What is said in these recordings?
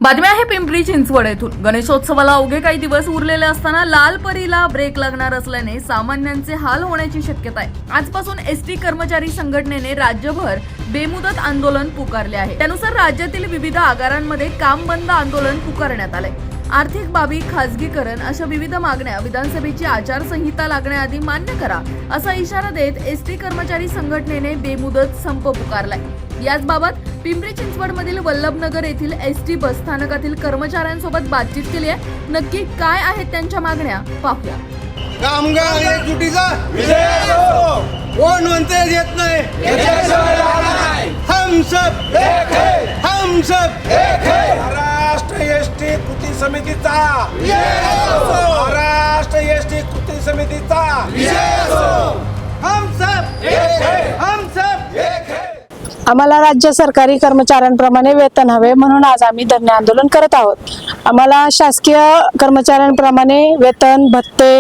बातमी आहे पिंपरी चिंचवड येथून। गणेशोत्सवाला अवघे काही दिवस उरलेले असताना लाल परीला ब्रेक लागणार असल्याने सामान्यांचे हाल होण्याची शक्यता आहे। आजपासून एसटी कर्मचारी संघटनेने राज्यभर बेमुदत आंदोलन पुकारले आहे। त्यानुसार राज्यातील विविध आगारांमध्ये काम बंद आंदोलन पुकारण्यात आले। आर्थिक बाबी खासगीकरण अशा विविध मागण्या विधानसभेची आचारसंहिता लागण्याआधी मान्य करा असा इशारा देत एसटी कर्मचारी संघटनेने बेमुदत संप पुकारलाय। याचबाबत पिंपरी चिंचवडमधील वल्लभनगर येथील एसटी बस स्थानकातील कर्मचाऱ्यांसोबत बातचीत केली आहे। नक्की काय आहेत त्यांच्या मागण्या पाहूया। कामगार एकजुटीचा विजय असो, कोण म्हणते येत नाही, हम सब एक है, हम सब एक है। महाराष्ट्र एसटी कृती समितीचा विजय असो, महाराष्ट्र एसटी कृती समितीचा विजय असो, हम सब एक है, हम सब एक है। आम्हाला राज्य सरकारी कर्मचाऱ्यांप्रमाणे वेतन हवे म्हणून आज आम्ही धरणे आंदोलन करत आहोत। आम्हाला शासकीय कर्मचाऱ्यांप्रमाणे वेतन भत्ते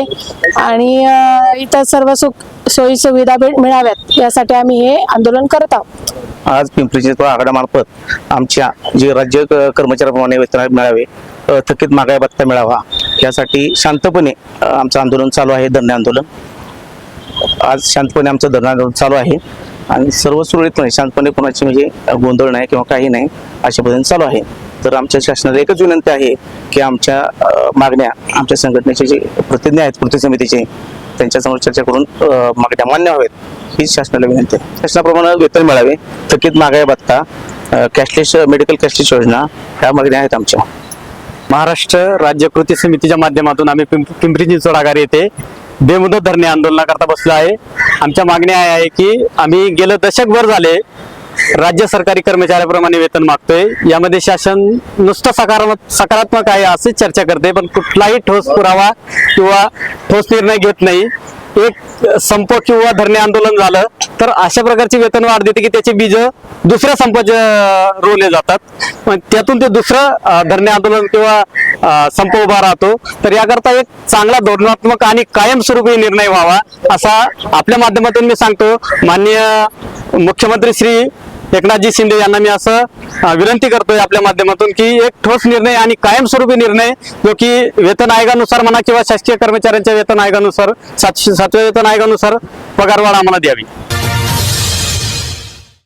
आणि इतर सर्व सोयी सुविधा मिळाव्यात यासाठी आम्ही हे आंदोलन करत आहोत। आज पिंपरी चिंचवड आघाड्यामार्फत आमच्या जे राज्य कर्मचाऱ्यांप्रमाणे वेतन मिळावे, थकीत महागाई भत्ता मिळावा यासाठी शांतपणे आमचं आंदोलन चालू आहे। धरणे आंदोलन आज शांतपणे आमचं धरणे आंदोलन चालू आहे आणि सर्व सुरळीतपणे शांतपणे कोणाची म्हणजे गोंधळ नाही किंवा काही नाही अशा पद्धतीने चालू आहे। तर आमच्या शासनाला एकच विनंती आहे की आमच्या मागण्या आमच्या संघटनेचे जे प्रतिनिधी आहेत कृती समितीचे त्यांच्यासमोर चर्चा करून मागण्या मान्य व्हाव्यात हीच शासनाला विनंती आहे। शासनाप्रमाणे वेतन मिळावे, थकीत महागाई भत्ता, कॅशलेस मेडिकल कॅशलेस योजना ह्या मागण्या आहेत आमच्या। महाराष्ट्र राज्य कृती समितीच्या माध्यमातून आम्ही पिंपरी चिंचवड आगार येथे बेमुदत धरणे आंदोलनाकरता बसलो आहे। आमच्या मागण्या आहे की आम्ही गेलं दशकभर झाले राज्य सरकारी कर्मचाऱ्याप्रमाणे वेतन मागतोय। यामध्ये शासन नुसतं सकारात्मक आहे अशी चर्चा करते, पण कुठलाही ठोस पुरावा किंवा ठोस निर्णय घेत नाही। एक संप किंवा धरणे आंदोलन झालं तर अशा प्रकारची वेतन वाढ देते की त्याचे बीज दुसऱ्या संपाचे रोवले जातात, त्यातून ते दुसरं धरणे आंदोलन किंवा संप उभा राहतो। तर याकरता एक चांगला धोरणात्मक आणि कायमस्वरूपी निर्णय व्हावा असा आपल्या माध्यमातून मी सांगतो। माननीय मुख्यमंत्री श्री एकनाथजी शिंदे यांना मी असं विनंती करतोय आपल्या माध्यमातून की एक ठोस निर्णय आणि कायमस्वरूपी निर्णय जो की वेतन आयोगानुसार म्हणा किंवा शासकीय कर्मचाऱ्यांच्या वेतन आयोगानुसार 7व्या वेतन आयोगानुसार पगारवाढ आम्हाला द्यावी।